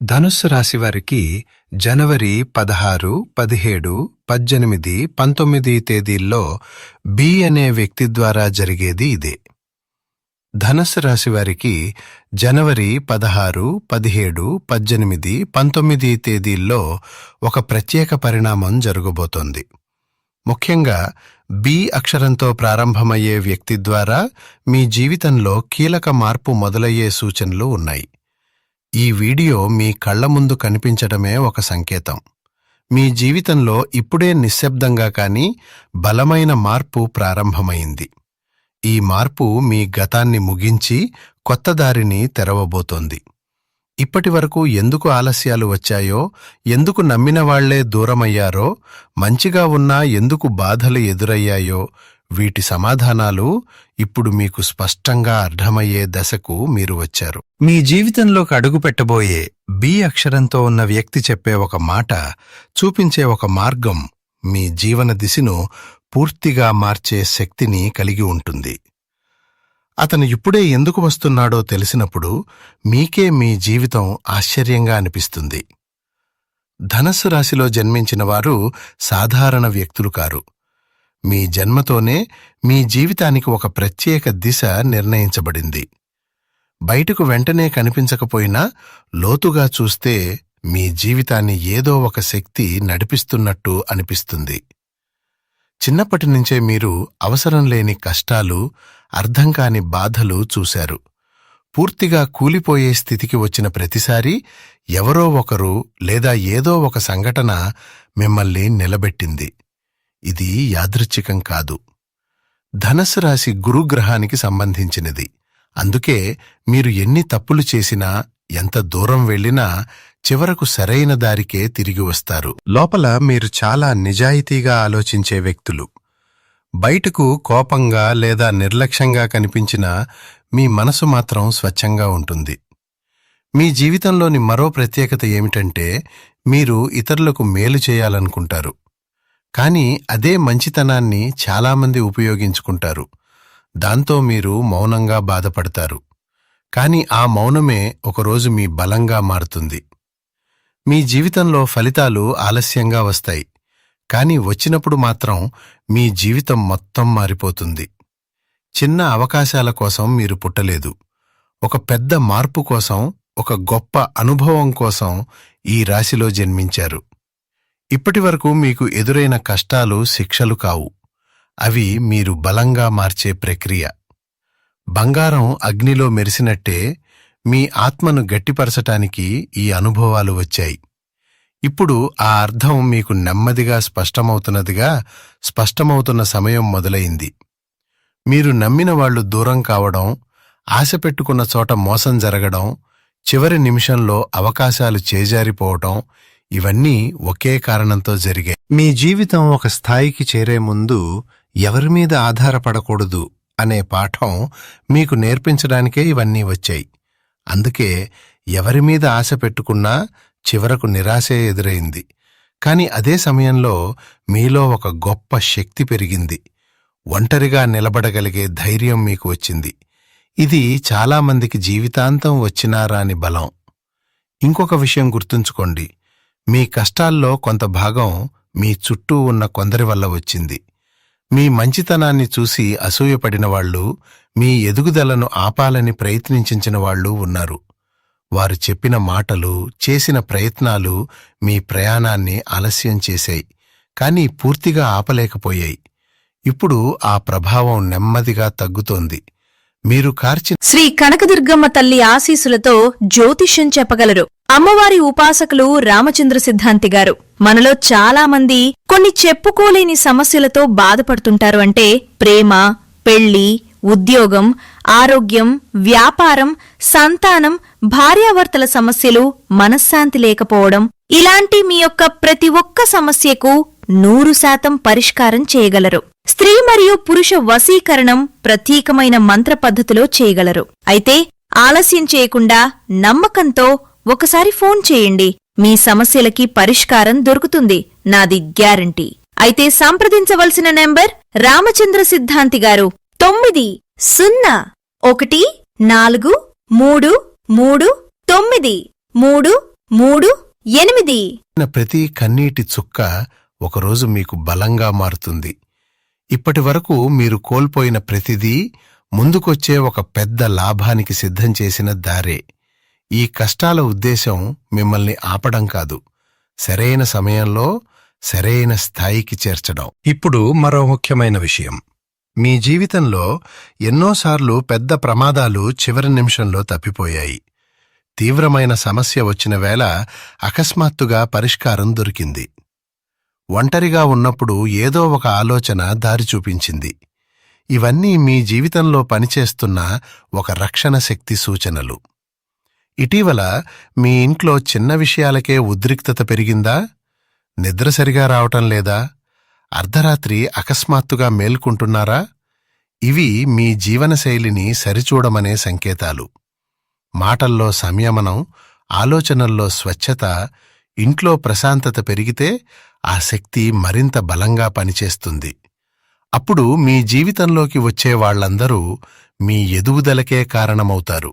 ధనుస్సు రాశివారికి జనవరి 16, 17, 18, 19 తేదీల్లో బి అనే వ్యక్తి ద్వారా జరిగేది ఇదే. ధనుస్సు రాశివారికి జనవరి 16, 17, 18, 19 తేదీల్లో ఒక ప్రత్యేక పరిణామం జరగబోతోంది. ముఖ్యంగా బి అక్షరంతో ప్రారంభమయ్యే వ్యక్తి ద్వారా మీ జీవితంలో కీలక మార్పు మొదలయ్యే సూచనలు ఉన్నాయి. ఈ వీడియో మీ కళ్ల ముందు కనిపించడమే ఒక సంకేతం. మీ జీవితంలో ఇప్పుడే నిశ్శబ్దంగా కానీ బలమైన మార్పు ప్రారంభమైంది. ఈ మార్పు మీ గతాన్ని ముగించి కొత్త దారిని తెరవబోతోంది. ఇప్పటివరకు ఎందుకు ఆలస్యాలు వచ్చాయో, ఎందుకు నమ్మిన వాళ్లే దూరమయ్యారో, మంచిగా ఉన్నా ఎందుకు బాధలు ఎదురయ్యాయో, వీటి సమాధానాలు ఇప్పుడు మీకు స్పష్టంగా అర్థమయ్యే దశకు మీరు వచ్చారు. మీ జీవితంలోకి అడుగుపెట్టబోయే బి అక్షరంతో ఉన్న వ్యక్తి చెప్పే ఒక మాట, చూపించే ఒక మార్గం మీ జీవన దిశను పూర్తిగా మార్చే శక్తిని కలిగి ఉంటుంది. అతను ఇప్పుడే ఎందుకు వస్తున్నాడో తెలిసినప్పుడు మీకే మీ జీవితం ఆశ్చర్యంగా అనిపిస్తుంది. ధనస్సు రాశిలో జన్మించిన వారు సాధారణ వ్యక్తులు కారు. మీ జన్మతోనే మీ జీవితానికి ఒక ప్రత్యేక దిశ నిర్ణయించబడింది. బయటకు వెంటనే కనిపించకపోయినా లోతుగా చూస్తే మీ జీవితాన్ని ఏదో ఒక శక్తి నడిపిస్తున్నట్టు అనిపిస్తుంది. చిన్నప్పటి నుంచే మీరు అవసరం లేని కష్టాలు, అర్థం కాని బాధలు చూశారు. పూర్తిగా కూలిపోయే స్థితికి వచ్చిన ప్రతిసారి ఎవరో ఒకరు లేదా ఏదో ఒక సంఘటన మిమ్మల్ని నిలబెట్టింది. ఇది యాదృచ్ఛికం కాదు. ధనస్సు రాశి గురుగ్రహానికి సంబంధించినది. అందుకే మీరు ఎన్ని తప్పులు చేసినా, ఎంత దూరం వెళ్లినా చివరకు సరైన దారికే తిరిగి వస్తారు. లోపల మీరు చాలా నిజాయితీగా ఆలోచించే వ్యక్తులు. బయటకు కోపంగా లేదా నిర్లక్ష్యంగా కనిపించినా మీ మనసు మాత్రం స్వచ్ఛంగా ఉంటుంది. మీ జీవితంలోని మరో ప్రత్యేకత ఏమిటంటే మీరు ఇతరులకు మేలు చేయాలనుకుంటారు. కానీ అదే మంచితనాన్ని చాలామంది ఉపయోగించుకుంటారు. దాంతో మీరు మౌనంగా బాధపడతారు. కానీ ఆ మౌనమే ఒకరోజు మీ బలంగా మారుతుంది. మీ జీవితంలో ఫలితాలు ఆలస్యంగా వస్తాయి. కానీ వచ్చినప్పుడు మాత్రం మీ జీవితం మొత్తం మారిపోతుంది. చిన్న అవకాశాల కోసం మీరు పుట్టలేదు. ఒక పెద్ద మార్పు కోసం, ఒక గొప్ప అనుభవం కోసం ఈ రాశిలో జన్మించారు. ఇప్పటివరకు మీకు ఎదురైన కష్టాలు శిక్షలు కావు. అవి మీరు బలంగా మార్చే ప్రక్రియ. బంగారం అగ్నిలో మెరిసినట్టే మీ ఆత్మను గట్టిపరచటానికి ఈ అనుభవాలు వచ్చాయి. ఇప్పుడు ఆ అర్థం మీకు నెమ్మదిగా స్పష్టమవుతున్న సమయం మొదలైంది. మీరు నమ్మిన వాళ్లు దూరం కావడం, ఆశ పెట్టుకున్న చోట మోసం జరగడం, చివరి నిమిషంలో అవకాశాలు చేజారిపోవటం, ఇవన్నీ ఒకే కారణంతో జరిగాయి. మీ జీవితం ఒక స్థాయికి చేరే ముందు ఎవరిమీద ఆధారపడకూడదు అనే పాఠం మీకు నేర్పించడానికే ఇవన్నీ వచ్చాయి. అందుకే ఎవరిమీద ఆశ పెట్టుకున్నా చివరకు నిరాశే ఎదురైంది. కాని అదే సమయంలో మీలో ఒక గొప్ప శక్తి పెరిగింది. ఒంటరిగా నిలబడగలిగే ధైర్యం మీకు వచ్చింది. ఇది చాలామందికి జీవితాంతం వచ్చినా రాని బలం. ఇంకొక విషయం గుర్తుంచుకోండి, మీ కష్టాల్లో కొంత భాగం మీ చుట్టూ ఉన్న కొందరి వల్ల వచ్చింది. మీ మంచితనాన్ని చూసి అసూయపడిన వాళ్లు, మీ ఎదుగుదలను ఆపాలని ప్రయత్నించిన వాళ్లు ఉన్నారు. వారు చెప్పిన మాటలు, చేసిన ప్రయత్నాలు మీ ప్రయాణాన్ని ఆలస్యం చేశాయి, కానీ పూర్తిగా ఆపలేకపోయాయి. ఇప్పుడు ఆ ప్రభావం నెమ్మదిగా తగ్గుతోంది. మీరు శ్రీ కనకదుర్గమ్మ తల్లి ఆశీసులతో జ్యోతిష్యం చెప్పగలరు అమ్మవారి ఉపాసకులు రామచంద్ర సిద్ధాంతి గారు. మనలో చాలా మంది కొన్ని చెప్పుకోలేని సమస్యలతో బాధపడుతుంటారు. అంటే ప్రేమ, పెళ్లి, ఉద్యోగం, ఆరోగ్యం, వ్యాపారం, సంతానం, భార్యాభర్తల సమస్యలు, మనశ్శాంతి లేకపోవడం, ఇలాంటి మీ యొక్క ప్రతి ఒక్క సమస్యకు 100% పరిష్కారం చేయగలరు. స్త్రీ మరియు పురుష వశీకరణం ప్రత్యేకమైన మంత్ర పద్ధతిలో చేయగలరు. అయితే ఆలస్యం చేయకుండా నమ్మకంతో ఒకసారి ఫోన్ చేయండి. మీ సమస్యలకి పరిష్కారం దొరుకుతుంది, నాది గ్యారంటీ. అయితే సంప్రదించవలసిన నెంబర్ రామచంద్ర సిద్ధాంతి గారు 9014339 3, 8. ప్రతి కన్నీటి చుక్క ఒకరోజు మీకు బలంగా మారుతుంది. ఇప్పటివరకు మీరు కోల్పోయిన ప్రతిదీ ముందుకొచ్చే ఒక పెద్ద లాభానికి సిద్ధం చేసిన దారే. ఈ కష్టాల ఉద్దేశం మిమ్మల్ని ఆపడం కాదు, సరైన సమయంలో సరైన స్థాయికి చేర్చడం. ఇప్పుడు మరో ముఖ్యమైన విషయం. మీ జీవితంలో ఎన్నోసార్లు పెద్ద ప్రమాదాలు చివరి నిమిషంలో తప్పిపోయాయి. తీవ్రమైన సమస్య వచ్చిన వేళ అకస్మాత్తుగా పరిష్కారం దొరికింది. ఒంటరిగా ఉన్నప్పుడు ఏదో ఒక ఆలోచన దారి చూపించింది. ఇవన్నీ మీ జీవితంలో పనిచేస్తున్న ఒక రక్షణ శక్తి సూచనలు. ఇటీవల మీ ఇంట్లో చిన్న విషయాలకే ఉద్రిక్తత పెరిగిందా? నిద్ర సరిగా రావటం లేదా? అర్ధరాత్రి అకస్మాత్తుగా మేల్కుంటున్నారా? ఇవి మీ జీవనశైలిని సరిచూడమనే సంకేతాలు. మాటల్లో సంయమనం, ఆలోచనల్లో స్వచ్ఛత, ఇంట్లో ప్రశాంతత పెరిగితే ఆ శక్తి మరింత బలంగా పనిచేస్తుంది. అప్పుడు మీ జీవితంలోకి వచ్చే వాళ్లందరూ మీ ఎదుగుదలకే కారణమవుతారు.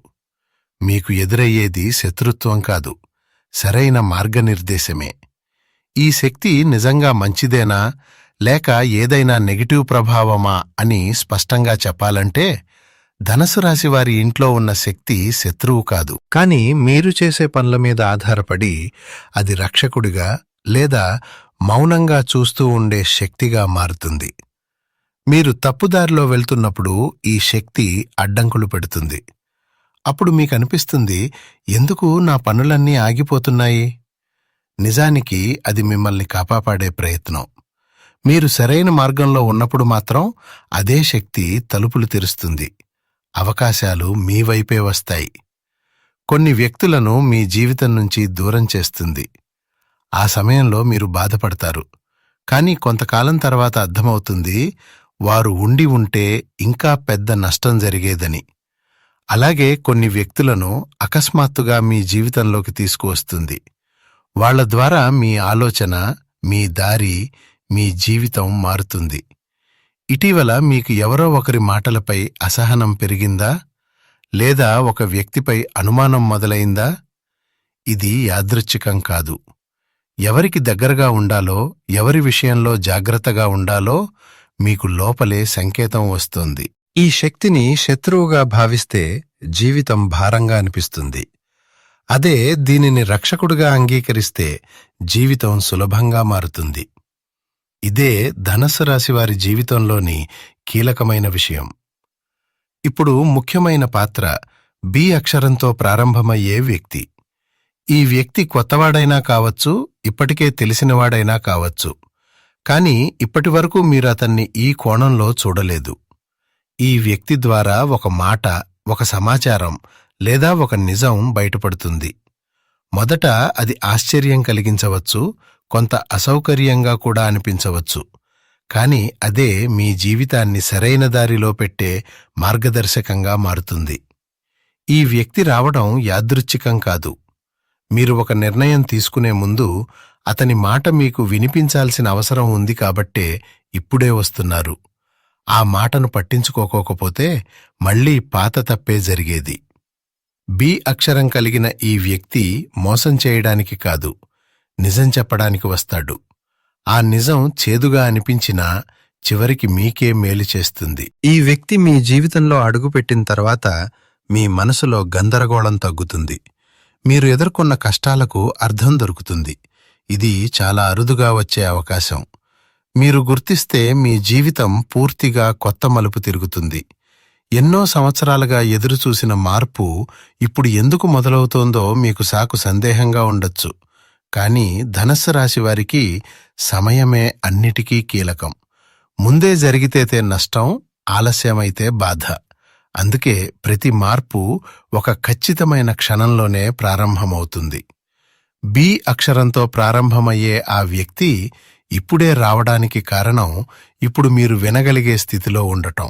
మీకు ఎదురయ్యేది శత్రుత్వం కాదు, సరైన మార్గనిర్దేశమే. ఈ శక్తి నిజంగా మంచిదేనా లేక ఏదైనా నెగటివ్ ప్రభావమా అని స్పష్టంగా చెప్పాలంటే, ధనుసు రాశివారి ఇంట్లో ఉన్న శక్తి శత్రువు కాదు, కాని మీరు చేసే పనుల మీద ఆధారపడి అది రక్షకుడిగా లేదా మౌనంగా చూస్తూ ఉండే శక్తిగా మారుతుంది. మీరు తప్పుదారిలో వెళ్తున్నప్పుడు ఈ శక్తి అడ్డంకులు పెడుతుంది. అప్పుడు మీకనిపిస్తుంది, ఎందుకు నా పనులన్నీ ఆగిపోతున్నాయి? నిజానికి అది మిమ్మల్ని కాపాడే ప్రయత్నం. మీరు సరైన మార్గంలో ఉన్నప్పుడు మాత్రం అదే శక్తి తలుపులు తెరుస్తుంది. అవకాశాలు మీ వైపే వస్తాయి. కొన్ని వ్యక్తులను మీ జీవితం నుంచి దూరం చేస్తుంది. ఆ సమయంలో మీరు బాధపడతారు. కానీ కొంతకాలం తర్వాత అర్థమవుతుంది, వారు ఉండి ఉంటే ఇంకా పెద్ద నష్టం జరిగేదని. అలాగే కొన్ని వ్యక్తులను అకస్మాత్తుగా మీ జీవితంలోకి తీసుకువస్తుంది. వాళ్ల ద్వారా మీ ఆలోచన, మీ దారి, మీ జీవితం మారుతుంది. ఇటీవల మీకు ఎవరో ఒకరి మాటలపై అసహనం పెరిగిందా? లేదా ఒక వ్యక్తిపై అనుమానం మొదలైందా? ఇది యాదృచ్ఛికం కాదు. ఎవరికి దగ్గరగా ఉండాలో, ఎవరి విషయంలో జాగ్రత్తగా ఉండాలో మీకు లోపలే సంకేతం వస్తోంది. ఈ శక్తిని శత్రువుగా భావిస్తే జీవితం భారంగా అనిపిస్తుంది. అదే దీనిని రక్షకుడిగా అంగీకరిస్తే జీవితం సులభంగా మారుతుంది. ఇదే ధనుస్సు రాశివారి జీవితంలోని కీలకమైన విషయం. ఇప్పుడు ముఖ్యమైన పాత్ర బి అక్షరంతో ప్రారంభమయ్యే వ్యక్తి. ఈ వ్యక్తి కొత్తవాడైనా కావచ్చు, ఇప్పటికే తెలిసినవాడైనా కావచ్చు. కాని ఇప్పటివరకు మీరు అతన్ని ఈ కోణంలో చూడలేదు. ఈ వ్యక్తి ద్వారా ఒక మాట, ఒక సమాచారం లేదా ఒక నిజం బయటపడుతుంది. మొదట అది ఆశ్చర్యం కలిగించవచ్చు, కొంత అసౌకర్యంగా కూడా అనిపించవచ్చు. కాని అదే మీ జీవితాన్ని సరైన దారిలో పెట్టే మార్గదర్శకంగా మారుతుంది. ఈ వ్యక్తి రావడం యాదృచ్ఛికం కాదు. మీరు ఒక నిర్ణయం తీసుకునే ముందు అతని మాట మీకు వినిపించాల్సిన అవసరం ఉంది కాబట్టే ఇప్పుడే వస్తున్నారు. ఆ మాటను పట్టించుకోకపోతే మళ్లీ పాత తప్పే జరిగేది. బి అక్షరం కలిగిన ఈ వ్యక్తి మోసం చేయడానికి కాదు, నిజం చెప్పడానికి వస్తాడు. ఆ నిజం చేదుగా అనిపించినా చివరికి మీకే మేలు చేస్తుంది. ఈ వ్యక్తి మీ జీవితంలో అడుగుపెట్టిన తర్వాత మీ మనసులో గందరగోళం తగ్గుతుంది. మీరు ఎదుర్కొన్న కష్టాలకు అర్థం దొరుకుతుంది. ఇది చాలా అరుదుగా వచ్చే అవకాశం. మీరు గుర్తిస్తే మీ జీవితం పూర్తిగా కొత్త మలుపు తిరుగుతుంది. ఎన్నో సంవత్సరాలుగా ఎదురుచూసిన మార్పు ఇప్పుడు ఎందుకు మొదలవుతోందో మీకు సందేహంగా ఉండొచ్చు. కాని ధనుస్సు రాశివారికి సమయమే అన్నిటికీ కీలకం. ముందే జరిగితే నష్టం, ఆలస్యమైతే బాధ. అందుకే ప్రతి మార్పు ఒక ఖచ్చితమైన క్షణంలోనే ప్రారంభమవుతుంది. బి అక్షరంతో ప్రారంభమయ్యే ఆ వ్యక్తి ఇప్పుడే రావడానికి కారణం ఇప్పుడు మీరు వినగలిగే స్థితిలో ఉండటం.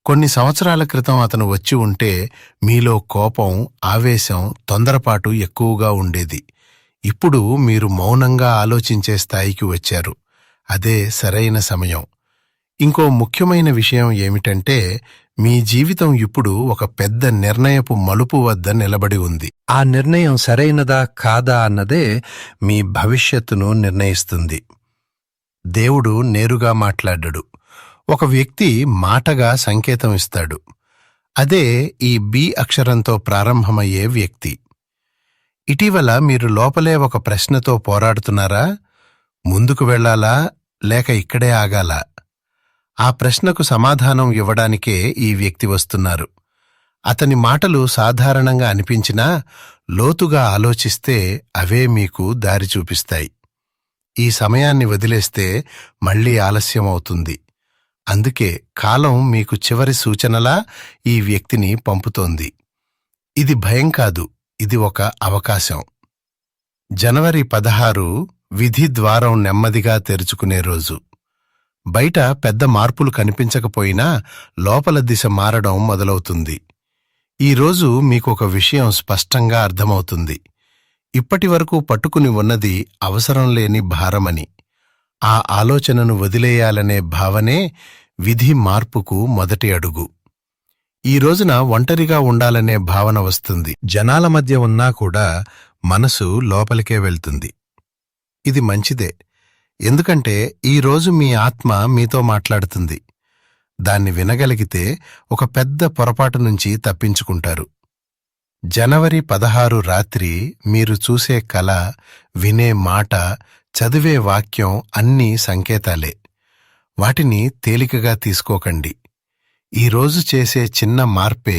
కొన్ని సంవత్సరాల క్రితం అతను వచ్చి ఉంటే మీలో కోపం, ఆవేశం, తొందరపాటు ఎక్కువగా ఉండేది. ఇప్పుడు మీరు మౌనంగా ఆలోచించే స్థాయికి వచ్చారు. అదే సరైన సమయం. ఇంకో ముఖ్యమైన విషయం ఏమిటంటే, మీ జీవితం ఇప్పుడు ఒక పెద్ద నిర్ణయపు మలుపు వద్ద నిలబడి ఉంది. ఆ నిర్ణయం సరైనదా కాదా అన్నదే మీ భవిష్యత్తును నిర్ణయిస్తుంది. దేవుడు నేరుగా మాట్లాడడు. ఒక వ్యక్తి మాటగా సంకేతం ఇస్తాడు. అదే ఈ బి అక్షరంతో ప్రారంభమయ్యే వ్యక్తి. ఇటీవల మీరు లోపలే ఒక ప్రశ్నతో పోరాడుతున్నారా? ముందుకు వెళ్ళాలా లేక ఇక్కడే ఆగాలా? ఆ ప్రశ్నకు సమాధానం ఇవ్వడానికే ఈ వ్యక్తి వస్తున్నారు. అతని మాటలు సాధారణంగా అనిపించినా లోతుగా ఆలోచిస్తే అవే మీకు దారి చూపిస్తాయి. ఈ సమయాన్ని వదిలేస్తే మళ్లీ ఆలస్యమవుతుంది. అందుకే కాలం మీకు చివరి సూచనలా ఈ వ్యక్తిని పంపుతోంది. ఇది భయం కాదు, ఇది ఒక అవకాశం. జనవరి 16 విధి ద్వారం నెమ్మదిగా తెరుచుకునే రోజు. బయట పెద్ద మార్పులు కనిపించకపోయినా లోపల దిశ మారడం మొదలవుతుంది. ఈరోజు మీకొక విషయం స్పష్టంగా అర్థమవుతుంది. ఇప్పటివరకు పట్టుకుని ఉన్నది అవసరం లేని భారమని. ఆ ఆలోచనను వదిలేయాలనే భావనే విధి మార్పుకు మొదటి అడుగు. ఈ రోజున ఒంటరిగా ఉండాలనే భావన వస్తుంది. జనాల మధ్య ఉన్నా కూడా మనసు లోపలికే వెళ్తుంది. ఇది మంచిదే, ఎందుకంటే ఈరోజు మీ ఆత్మ మీతో మాట్లాడుతుంది. దాన్ని వినగలిగితే ఒక పెద్ద పొరపాటు నుంచి తప్పించుకుంటారు. జనవరి 16 రాత్రి మీరు చూసే కల, వినే మాట, చదివే వాక్యం అన్నీ సంకేతాలే. వాటిని తేలికగా తీసుకోకండి. ఈరోజు చేసే చిన్న మార్పే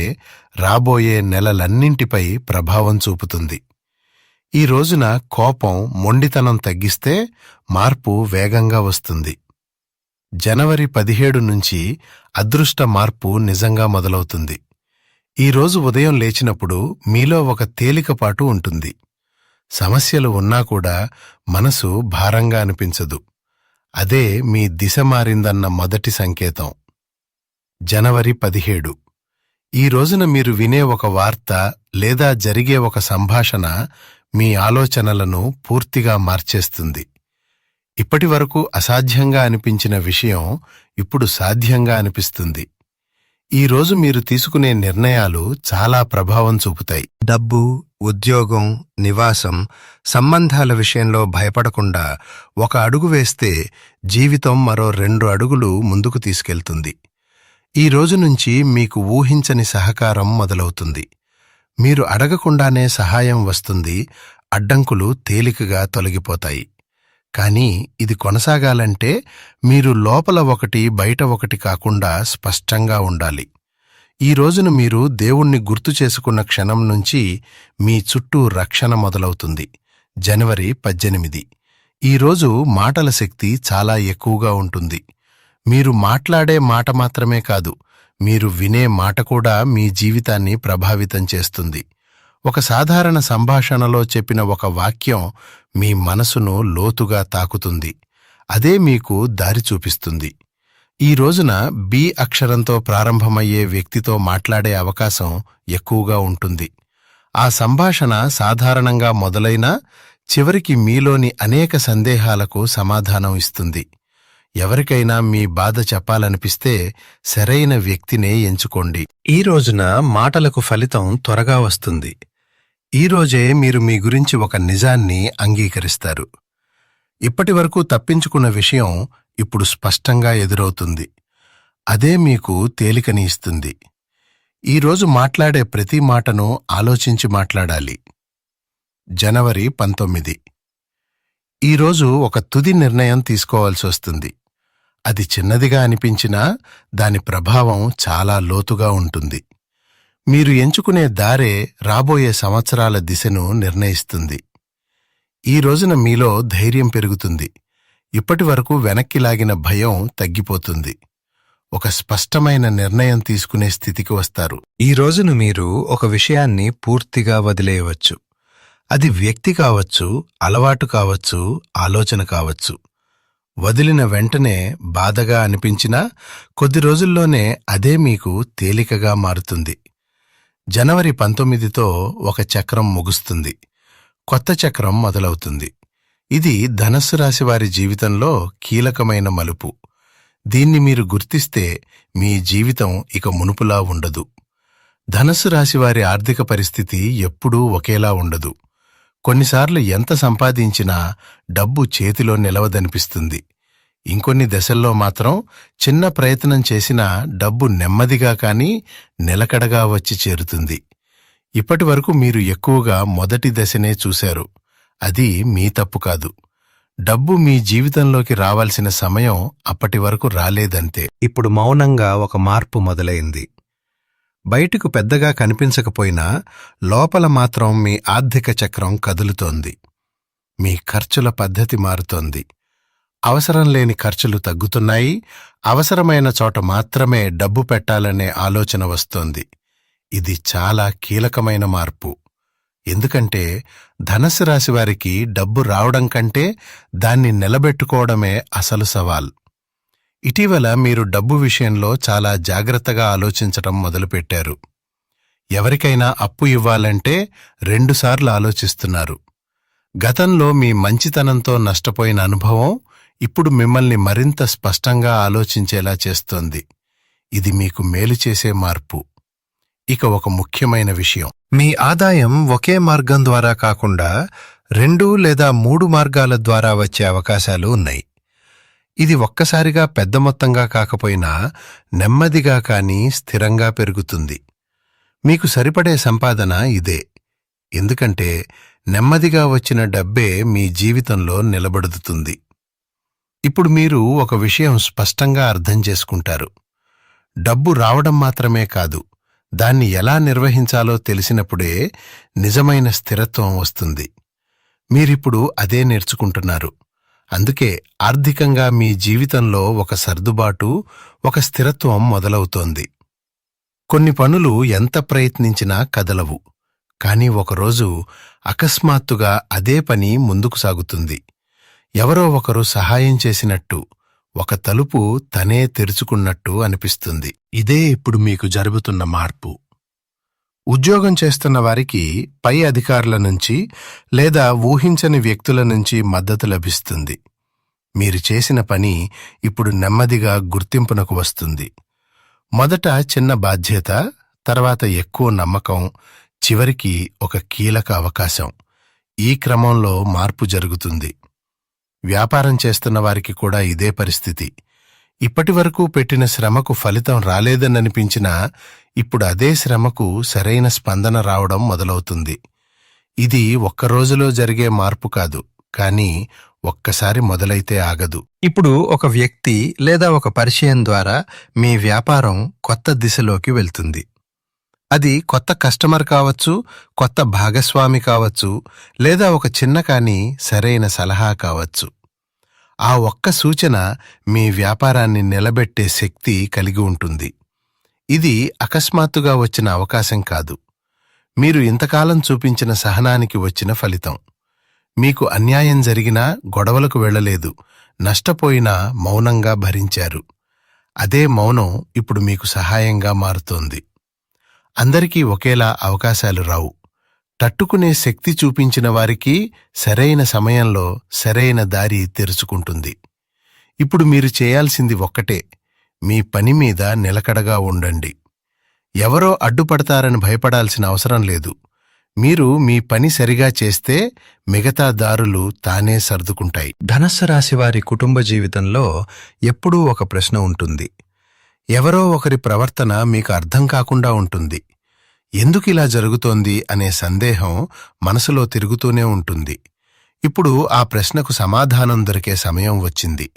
రాబోయే నెలలన్నింటిపై ప్రభావం చూపుతుంది. ఈ రోజున కోపం, మొండితనం తగ్గిస్తే మార్పు వేగంగా వస్తుంది. జనవరి 17 నుంచి అదృష్ట మార్పు నిజంగా మొదలవుతుంది. ఈరోజు ఉదయం లేచినప్పుడు మీలో ఒక తేలికపాటు ఉంటుంది. సమస్యలు ఉన్నా కూడా మనసు భారంగా అనిపించదు. అదే మీ దిశ మారిందన్న మొదటి సంకేతం. జనవరి 17 ఈ రోజున మీరు వినే ఒక వార్త లేదా జరిగే ఒక సంభాషణ మీ ఆలోచనలను పూర్తిగా మార్చేస్తుంది. ఇప్పటివరకు అసాధ్యంగా అనిపించిన విషయం ఇప్పుడు సాధ్యంగా అనిపిస్తుంది. ఈ రోజు మీరు తీసుకునే నిర్ణయాలు చాలా ప్రభావం చూపుతాయి. డబ్బు, ఉద్యోగం, నివాసం, సంబంధాల విషయంలో భయపడకుండా ఒక అడుగు వేస్తే జీవితం మరో 2 అడుగులు ముందుకు తీసుకెళ్తుంది. ఈ రోజు నుంచి మీకు ఊహించని సహకారం మొదలవుతుంది. మీరు అడగకుండానే సహాయం వస్తుంది. అడ్డంకులు తేలికగా తొలగిపోతాయి. కానీ ఇది కొనసాగాలంటే మీరు లోపల ఒకటి బయట ఒకటి కాకుండా స్పష్టంగా ఉండాలి. ఈ రోజున మీరు దేవుణ్ణి గుర్తు చేసుకున్న క్షణం నుంచి మీ చుట్టూ రక్షణ మొదలవుతుంది. జనవరి 18 ఈరోజు మాటల శక్తి చాలా ఎక్కువగా ఉంటుంది. మీరు మాట్లాడే మాట మాత్రమే కాదు, మీరు వినే మాట కూడా మీ జీవితాన్ని ప్రభావితం చేస్తుంది. ఒక సాధారణ సంభాషణలో చెప్పిన ఒక వాక్యం మీ మనసును లోతుగా తాకుతుంది. అదే మీకు దారి చూపిస్తుంది. ఈ రోజున బి అక్షరంతో ప్రారంభమయ్యే వ్యక్తితో మాట్లాడే అవకాశం ఎక్కువగా ఉంటుంది. ఆ సంభాషణ సాధారణంగా మొదలైనా చివరికి మీలోని అనేక సందేహాలకు సమాధానం ఇస్తుంది. ఎవరికైనా మీ బాధ చెప్పాలనిపిస్తే సరైన వ్యక్తినే ఎంచుకోండి. ఈ రోజున మాటలకు ఫలితం త్వరగా వస్తుంది. ఈ రోజే మీరు మీ గురించి ఒక నిజాన్ని అంగీకరిస్తారు. ఇప్పటివరకు తప్పించుకున్న విషయం ఇప్పుడు స్పష్టంగా ఎదురవుతుంది. అదే మీకు తేలికని ఇస్తుంది. ఈరోజు మాట్లాడే ప్రతి మాటను ఆలోచించి మాట్లాడాలి. జనవరి 19 ఈరోజు ఒక తుది నిర్ణయం తీసుకోవాల్సి వస్తుంది. అది చిన్నదిగా అనిపించినా దాని ప్రభావం చాలా లోతుగా ఉంటుంది. మీరు ఎంచుకునే దారే రాబోయే సంవత్సరాల దిశను నిర్ణయిస్తుంది. ఈ రోజున మీలో ధైర్యం పెరుగుతుంది. ఇప్పటివరకు వెనక్కి లాగిన భయం తగ్గిపోతుంది. ఒక స్పష్టమైన నిర్ణయం తీసుకునే స్థితికి వస్తారు. ఈ రోజున మీరు ఒక విషయాన్ని పూర్తిగా వదిలేయవచ్చు. అది వ్యక్తి కావచ్చు, అలవాటు కావచ్చు, ఆలోచన కావచ్చు. వదిలిన వెంటనే బాధగా అనిపించినా కొద్ది రోజుల్లోనే అదే మీకు తేలికగా మారుతుంది. జనవరి 19తో ఒక చక్రం ముగుస్తుంది. కొత్త చక్రం మొదలవుతుంది. ఇది ధనస్సు రాశి వారి జీవితంలో కీలకమైన మలుపు. దీన్ని మీరు గుర్తిస్తే మీ జీవితం ఇక మునుపులా ఉండదు. ధనుస్సు రాశివారి ఆర్థిక పరిస్థితి ఎప్పుడూ ఒకేలా ఉండదు. కొన్నిసార్లు ఎంత సంపాదించినా డబ్బు చేతిలో నిలవదనిపిస్తుంది. ఇంకొన్ని దశల్లో మాత్రం చిన్న ప్రయత్నం చేసినా డబ్బు నెమ్మదిగా కాని నిలకడగా వచ్చి చేరుతుంది. ఇప్పటివరకు మీరు ఎక్కువగా మొదటి దశనే చూశారు. అది మీ తప్పు కాదు. డబ్బు మీ జీవితంలోకి రావాల్సిన సమయం అప్పటి వరకు రాలేదంతే. ఇప్పుడు మౌనంగా ఒక మార్పు మొదలైంది. బయటకు పెద్దగా కనిపించకపోయినా లోపల మాత్రం మీ ఆర్థిక చక్రం కదులుతోంది. మీ ఖర్చుల పద్ధతి మారుతోంది. అవసరం లేని ఖర్చులు తగ్గుతున్నాయి. అవసరమైన చోట మాత్రమే డబ్బు పెట్టాలనే ఆలోచన వస్తోంది. ఇది చాలా కీలకమైన మార్పు. ఎందుకంటే ధనుస్సు రాశివారికి డబ్బు రావడం కంటే దాన్ని నిలబెట్టుకోవడమే అసలు సవాల్. ఇటీవల మీరు డబ్బు విషయంలో చాలా జాగ్రత్తగా ఆలోచించటం మొదలుపెట్టారు. ఎవరికైనా అప్పు ఇవ్వాలంటే 2 సార్లు ఆలోచిస్తున్నారు. గతంలో మీ మంచితనంతో నష్టపోయిన అనుభవం ఇప్పుడు మిమ్మల్ని మరింత స్పష్టంగా ఆలోచించేలా చేస్తోంది. ఇది మీకు మేలు చేసే మార్పు. ఇక ఒక ముఖ్యమైన విషయం, మీ ఆదాయం ఒకే మార్గం ద్వారా కాకుండా 2 లేదా 3 మార్గాల ద్వారా వచ్చే అవకాశాలు ఉన్నాయి. ఇది ఒక్కసారిగా పెద్ద మొత్తంగా కాకపోయినా నెమ్మదిగా కానీ స్థిరంగా పెరుగుతుంది. మీకు సరిపడే సంపాదన ఇదే. ఎందుకంటే నెమ్మదిగా వచ్చిన డబ్బే మీ జీవితంలో నిలబడుతుంది. ఇప్పుడు మీరు ఒక విషయం స్పష్టంగా అర్థం చేసుకుంటారు. డబ్బు రావడం మాత్రమే కాదు, దాన్ని ఎలా నిర్వహించాలో తెలిసినప్పుడే నిజమైన స్థిరత్వం వస్తుంది. మీరిప్పుడు అదే నేర్చుకుంటున్నారు. అందుకే ఆర్థికంగా మీ జీవితంలో ఒక సర్దుబాటు, ఒక స్థిరత్వం మొదలవుతోంది. కొన్ని పనులు ఎంత ప్రయత్నించినా కదలవు. కాని ఒకరోజు అకస్మాత్తుగా అదే పని ముందుకు సాగుతుంది. ఎవరో ఒకరు సహాయం చేసినట్టు, ఒక తలుపు తనే తెరుచుకున్నట్టు అనిపిస్తుంది. ఇదే ఇప్పుడు మీకు జరుగుతున్న మార్పు. ఉద్యోగం చేస్తున్న వారికి పై అధికారుల నుంచి లేదా ఊహించని వ్యక్తుల నుంచి మద్దతు లభిస్తుంది. మీరు చేసిన పని ఇప్పుడు నెమ్మదిగా గుర్తింపునకు వస్తుంది. మొదట చిన్న బాధ్యత, తర్వాత ఎక్కువ నమ్మకం, చివరికి ఒక కీలక అవకాశం. ఈ క్రమంలో మార్పు జరుగుతుంది. వ్యాపారం చేస్తున్న వారికి కూడా ఇదే పరిస్థితి. ఇప్పటివరకు పెట్టిన శ్రమకు ఫలితం రాలేదననిపించినా ఇప్పుడు అదే శ్రమకు సరైన స్పందన రావడం మొదలవుతుంది. ఇది ఒక్కరోజులో జరిగే మార్పు కాదు, కానీ ఒక్కసారి మొదలైతే ఆగదు. ఇప్పుడు ఒక వ్యక్తి లేదా ఒక పరిచయం ద్వారా మీ వ్యాపారం కొత్త దిశలోకి వెళ్తుంది. అది కొత్త కస్టమర్ కావచ్చు, కొత్త భాగస్వామి కావచ్చు, లేదా ఒక చిన్న కానీ సరైన సలహా కావచ్చు. ఆ ఒక్క సూచన మీ వ్యాపారాన్ని నిలబెట్టే శక్తి కలిగి ఉంటుంది. ఇది అకస్మాత్తుగా వచ్చిన అవకాశం కాదు. మీరు ఇంతకాలం చూపించిన సహనానికి వచ్చిన ఫలితం. మీకు అన్యాయం జరిగినా గొడవలకు వెళ్లలేదు, నష్టపోయినా మౌనంగా భరించారు. అదే మౌనం ఇప్పుడు మీకు సహాయంగా మారుతోంది. అందరికీ ఒకేలా అవకాశాలు రావు. తట్టుకునే శక్తి చూపించిన వారికి సరైన సమయంలో సరైన దారి తెరుచుకుంటుంది. ఇప్పుడు మీరు చేయాల్సింది ఒక్కటే, మీ పని మీద నిలకడగా ఉండండి. ఎవరో అడ్డుపడతారని భయపడాల్సిన అవసరం లేదు. మీరు మీ పని సరిగా చేస్తే మిగతా దారులు తానే సర్దుకుంటాయి. ధనుస్సు రాశివారి కుటుంబ జీవితంలో ఎప్పుడూ ఒక ప్రశ్న ఉంటుంది. ఎవరో ఒకరి ప్రవర్తన మీకు అర్థం కాకుండా ఉంటుంది. ఎందుకిలా జరుగుతోంది అనే సందేహం మనసులో తిరుగుతూనే ఉంటుంది. ఇప్పుడు ఆ ప్రశ్నకు సమాధానం దొరికే సమయం వచ్చింది.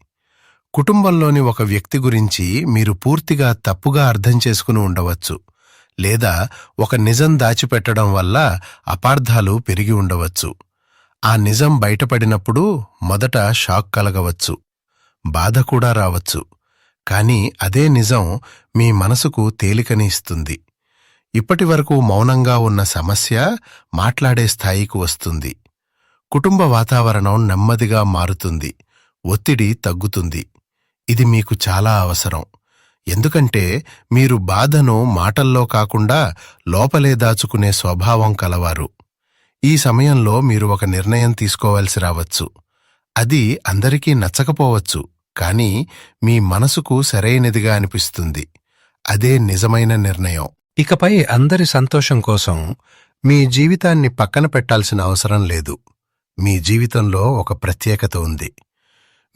కుటుంబంలోని ఒక వ్యక్తి గురించి మీరు పూర్తిగా తప్పుగా అర్థం చేసుకుని ఉండవచ్చు, లేదా ఒక నిజం దాచిపెట్టడం వల్ల అపార్థాలు పెరిగి ఉండవచ్చు. ఆ నిజం బయటపడినప్పుడు మొదట షాక్ కలగవచ్చు, బాధ కూడా రావచ్చు. కానీ అదే నిజం మీ మనసుకు తేలికని ఇస్తుంది. ఇప్పటివరకు మౌనంగా ఉన్న సమస్య మాట్లాడే స్థాయికి వస్తుంది. కుటుంబ వాతావరణం నెమ్మదిగా మారుతుంది. ఒత్తిడి తగ్గుతుంది. ఇది మీకు చాలా అవసరం. ఎందుకంటే మీరు బాధను మాటల్లో కాకుండా లోపలే దాచుకునే స్వభావం కలవారు. ఈ సమయంలో మీరు ఒక నిర్ణయం తీసుకోవాల్సి రావచ్చు. అది అందరికీ నచ్చకపోవచ్చు, కానీ మీ మనసుకు సరైనదిగా అనిపిస్తుంది. అదే నిజమైన నిర్ణయం. ఇకపై అందరి సంతోషం కోసం మీ జీవితాన్ని పక్కన పెట్టాల్సిన అవసరం లేదు. మీ జీవితంలో ఒక ప్రత్యేకత ఉంది.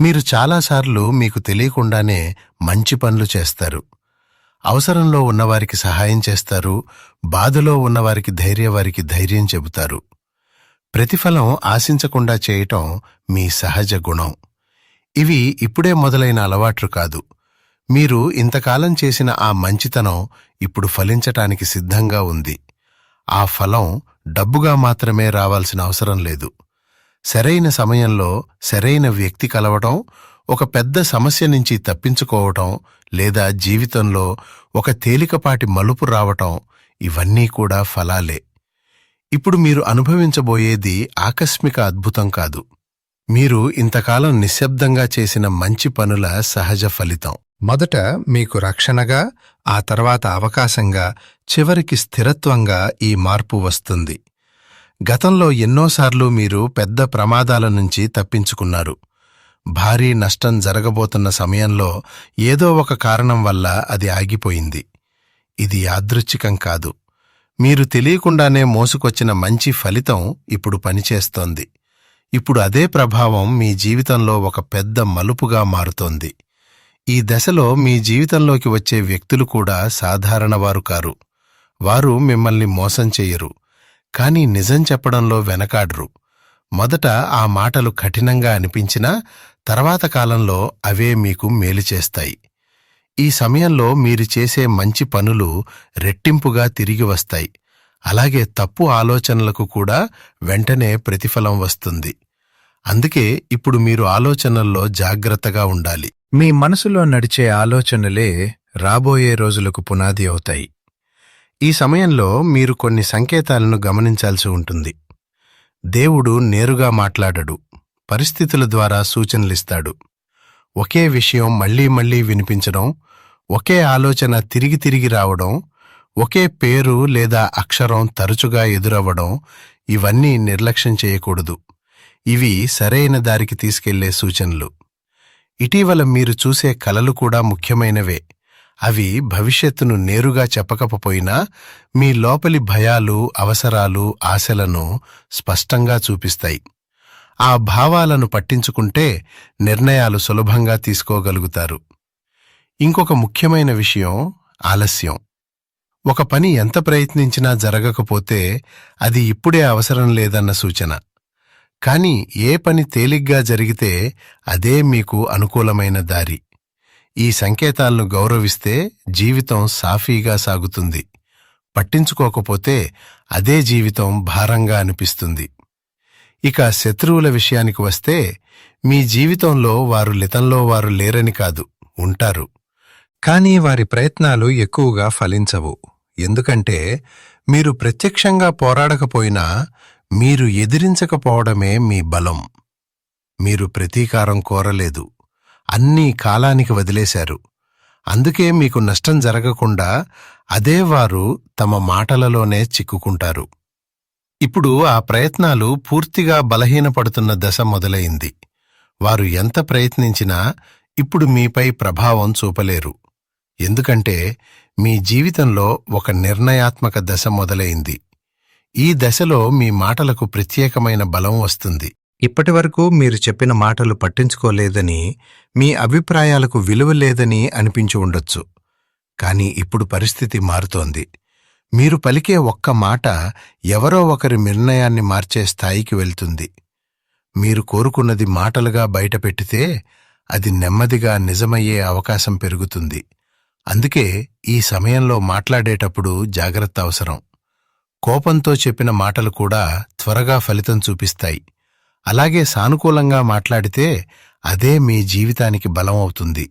మీరు చాలాసార్లు మీకు తెలియకుండానే మంచి పనులు చేస్తారు. అవసరంలో ఉన్నవారికి సహాయం చేస్తారు. బాధలో ఉన్నవారికి ధైర్యం చెబుతారు. ప్రతిఫలం ఆశించకుండా చేయటం మీ సహజ గుణం. ఇవి ఇప్పుడే మొదలైన అలవాట్లు కాదు. మీరు ఇంతకాలం చేసిన ఆ మంచితనం ఇప్పుడు ఫలించటానికి సిద్ధంగా ఉంది. ఆ ఫలం డబ్బుగా మాత్రమే రావాల్సిన అవసరం లేదు. సరైన సమయంలో సరైన వ్యక్తి కలవటం, ఒక పెద్ద సమస్య నుంచి తప్పించుకోవటం, లేదా జీవితంలో ఒక తేలికపాటి మలుపు రావటం, ఇవన్నీ కూడా ఫలాలే. ఇప్పుడు మీరు అనుభవించబోయేది ఆకస్మిక అద్భుతం కాదు. మీరు ఇంతకాలం నిశ్శబ్దంగా చేసిన మంచి పనుల సహజ ఫలితం. మొదట మీకు రక్షణగా, ఆ తర్వాత అవకాశంగా, చివరికి స్థిరత్వంగా ఈ మార్పు వస్తుంది. గతంలో ఎన్నోసార్లు మీరు పెద్ద ప్రమాదాల నుంచి తప్పించుకున్నారు. భారీ నష్టం జరగబోతున్న సమయంలో ఏదో ఒక కారణం వల్ల అది ఆగిపోయింది. ఇది యాదృచ్ఛికం కాదు. మీరు తెలియకుండానే మోసుకొచ్చిన మంచి ఫలితం ఇప్పుడు పనిచేస్తోంది. ఇప్పుడు అదే ప్రభావం మీ జీవితంలో ఒక పెద్ద మలుపుగా మారుతోంది. ఈ దశలో మీ జీవితంలోకి వచ్చే వ్యక్తులు కూడా సాధారణవారు కారు. వారు మిమ్మల్ని మోసం చెయ్యరు, కానీ నిజం చెప్పడంలో వెనకాడ్రు. మొదట ఆ మాటలు కఠినంగా అనిపించినా తర్వాత కాలంలో అవే మీకు మేలు చేస్తాయి. ఈ సమయంలో మీరు చేసే మంచి పనులు రెట్టింపుగా తిరిగి వస్తాయి. అలాగే తప్పు ఆలోచనలకు కూడా వెంటనే ప్రతిఫలం వస్తుంది. అందుకే ఇప్పుడు మీరు ఆలోచనల్లో జాగ్రత్తగా ఉండాలి. మీ మనసులో నడిచే ఆలోచనలే రాబోయే రోజులకు పునాది అవుతాయి. ఈ సమయంలో మీరు కొన్ని సంకేతాలను గమనించాల్సి ఉంటుంది. దేవుడు నేరుగా మాట్లాడడు, పరిస్థితుల ద్వారా సూచనలిస్తాడు. ఒకే విషయం మళ్లీ మళ్లీ వినిపించడం, ఒకే ఆలోచన తిరిగి తిరిగి రావడం, ఒకే పేరు లేదా అక్షరం తరచుగా ఎదురవ్వడం, ఇవన్నీ నిర్లక్ష్యం చేయకూడదు. ఇవి సరైన దారికి తీసుకెళ్లే సూచనలు. ఇటీవల మీరు చూసే కలలు కూడా ముఖ్యమైనవే. అవి భవిష్యత్తును నేరుగా చెప్పకపోయినా మీ లోపలి భయాలు, అవసరాలు, ఆశలను స్పష్టంగా చూపిస్తాయి. ఆ భావాలను పట్టించుకుంటే నిర్ణయాలు సులభంగా తీసుకోగలుగుతారు. ఇంకొక ముఖ్యమైన విషయం ఆలస్యం. ఒక పని ఎంత ప్రయత్నించినా జరగకపోతే అది ఇప్పుడే అవసరం లేదన్న సూచన. కానీ ఏ పని తేలిగ్గా జరిగితే అదే మీకు అనుకూలమైన దారి. ఈ సంకేతాలను గౌరవిస్తే జీవితం సాఫీగా సాగుతుంది. పట్టించుకోకపోతే అదే జీవితం భారంగా అనిపిస్తుంది. ఇక శత్రువుల విషయానికి వస్తే, మీ జీవితంలో వారు లితంలో వారు లేరని కాదు, ఉంటారు. కానీ వారి ప్రయత్నాలు ఎక్కువగా ఫలించవు. ఎందుకంటే మీరు ప్రత్యక్షంగా పోరాడకపోయినా మీరు ఎదిరించకపోవడమే మీ బలం. మీరు ప్రతీకారం కోరలేదు, అన్నీ కాలానికి వదిలేశారు. అందుకే మీకు నష్టం జరగకుండా అదే వారు తమ మాటలలోనే చిక్కుకుంటారు. ఇప్పుడు ఆ ప్రయత్నాలు పూర్తిగా బలహీనపడుతున్న దశ మొదలైంది. వారు ఎంత ప్రయత్నించినా ఇప్పుడు మీపై ప్రభావం చూపలేరు. ఎందుకంటే మీ జీవితంలో ఒక నిర్ణయాత్మక దశ మొదలైంది. ఈ దశలో మీ మాటలకు ప్రత్యేకమైన బలం వస్తుంది. ఇప్పటివరకు మీరు చెప్పిన మాటలు పట్టించుకోలేదని, మీ అభిప్రాయాలకు విలువ లేదని అనిపించి ఉండొచ్చు. కానీ ఇప్పుడు పరిస్థితి మారుతోంది. మీరు పలికే ఒక్క మాట ఎవరో ఒకరి నిర్ణయాన్ని మార్చే స్థాయికి వెళ్తుంది. మీరు కోరుకున్నది మాటలుగా బయటపెట్టితే అది నెమ్మదిగా నిజమయ్యే అవకాశం పెరుగుతుంది. అందుకే ఈ సమయంలో మాట్లాడేటప్పుడు జాగ్రత్త అవసరం. కోపంతో చెప్పిన మాటలు కూడా త్వరగా ఫలితం చూపిస్తాయి. అలాగే సానుకూలంగా మాట్లాడితే అదే మీ జీవితానికి బలం అవుతుంది.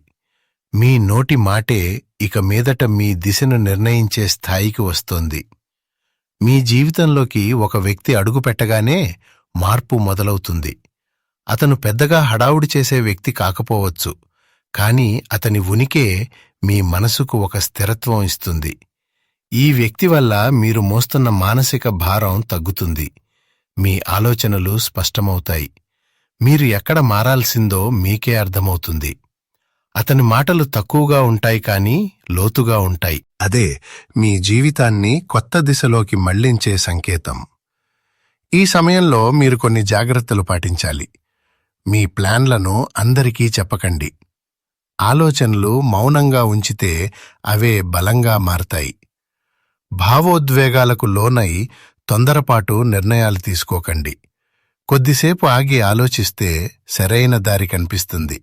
మీ నోటి మాటే ఇక మీదట మీ దిశను నిర్ణయించే స్థాయికి వస్తోంది. మీ జీవితంలోకి ఒక వ్యక్తి అడుగుపెట్టగానే మార్పు మొదలవుతుంది. అతను పెద్దగా హడావుడి చేసే వ్యక్తి కాకపోవచ్చు, కానీ అతని ఉనికే మీ మనసుకు ఒక స్థిరత్వం ఇస్తుంది. ఈ వ్యక్తి వల్ల మీరు మోస్తున్న మానసిక భారం తగ్గుతుంది. మీ ఆలోచనలు స్పష్టమవుతాయి. మీరు ఎక్కడ మారాల్సిందో మీకే అర్థమవుతుంది. అతని మాటలు తక్కువగా ఉంటాయి కానీ లోతుగా ఉంటాయి. అదే మీ జీవితాన్ని కొత్త దిశలోకి మళ్లించే సంకేతం. ఈ సమయంలో మీరు కొన్ని జాగ్రత్తలు పాటించాలి. మీ ప్లాన్లను అందరికీ చెప్పకండి. ఆలోచనలు మౌనంగా ఉంచితే అవే బలంగా మారతాయి. భావోద్వేగాలకు లోనై తొందరపాటు నిర్ణయాలు తీసుకోకండి. కొద్దిసేపు ఆగి ఆలోచిస్తే సరైన దారి కనిపిస్తుంది.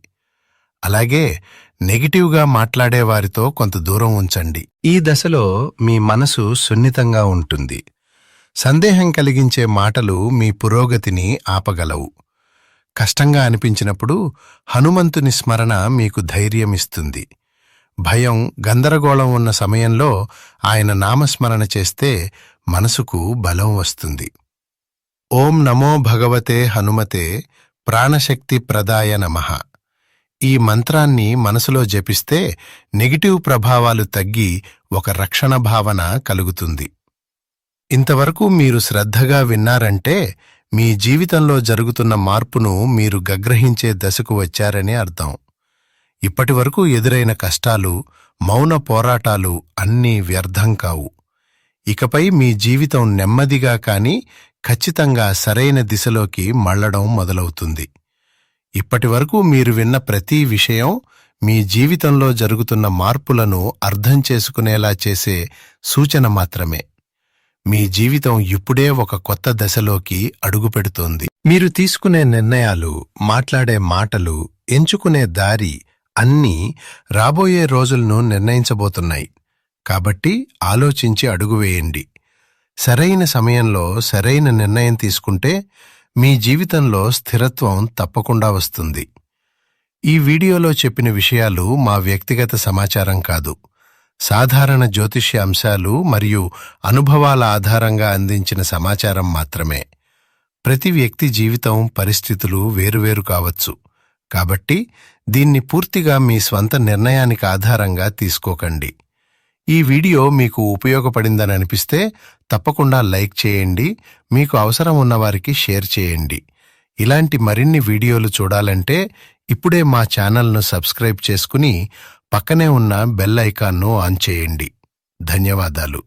అలాగే నెగిటివ్గా మాట్లాడేవారితో కొంత దూరం ఉంచండి. ఈ దశలో మీ మనసు సున్నితంగా ఉంటుంది. సందేహం కలిగించే మాటలు మీ పురోగతిని ఆపగలవు. కష్టంగా అనిపించినప్పుడు హనుమంతుని స్మరణ మీకు ధైర్యమిస్తుంది. భయం, గందరగోళం ఉన్న సమయంలో ఆయన నామస్మరణ చేస్తే మనసుకు బలం వస్తుంది. ఓం నమో భగవతే హనుమతే ప్రాణశక్తి ప్రదాయ నమః. ఈ మంత్రాన్ని మనసులో జపిస్తే నెగిటివ్ ప్రభావాలు తగ్గి ఒక రక్షణ భావన కలుగుతుంది. ఇంతవరకు మీరు శ్రద్ధగా విన్నారంటే మీ జీవితంలో జరుగుతున్న మార్పును మీరు గగ్రహించే దశకు వచ్చారని అర్థం. ఇప్పటివరకు ఎదురైన కష్టాలు, మౌన పోరాటాలు అన్నీ వ్యర్థం కావు. ఇకపై మీ జీవితం నెమ్మదిగా కాని ఖచ్చితంగా సరైన దిశలోకి మళ్లడం మొదలవుతుంది. ఇప్పటివరకు మీరు విన్న ప్రతి విషయం మీ జీవితంలో జరుగుతున్న మార్పులను అర్థం చేసుకునేలా చేసే సూచన మాత్రమే. మీ జీవితం ఇప్పుడే ఒక కొత్త దశలోకి అడుగుపెడుతోంది. మీరు తీసుకునే నిర్ణయాలు, మాట్లాడే మాటలు, ఎంచుకునే దారి అన్నీ రాబోయే రోజులను నిర్ణయించబోతున్నాయి. కాబట్టి ఆలోచించి అడుగువేయండి. సరైన సమయంలో సరైన నిర్ణయం తీసుకుంటే మీ జీవితంలో స్థిరత్వం తప్పకుండా వస్తుంది. ఈ వీడియోలో చెప్పిన విషయాలు మా వ్యక్తిగత సమాచారం కాదు. సాధారణ జ్యోతిష్య అంశాలు మరియు అనుభవాల ఆధారంగా అందించిన సమాచారం మాత్రమే. ప్రతి వ్యక్తి జీవితం, పరిస్థితులు వేరువేరు కావచ్చు. కాబట్టి దీన్ని పూర్తిగా మీ స్వంత నిర్ణయానికి ఆధారంగా తీసుకోకండి. ఈ వీడియో మీకు ఉపయోగపడిందని అనిపిస్తే తప్పకుండా లైక్ చేయండి. మీకు అవసరం ఉన్నవారికి షేర్ చేయండి. ఇలాంటి మరిన్ని వీడియోలు చూడాలంటే ఇప్పుడే మా ఛానల్ను సబ్స్క్రైబ్ చేసుకుని పక్కనే ఉన్న బెల్ ఐకాన్ను ఆన్ చేయండి. ధన్యవాదాలు.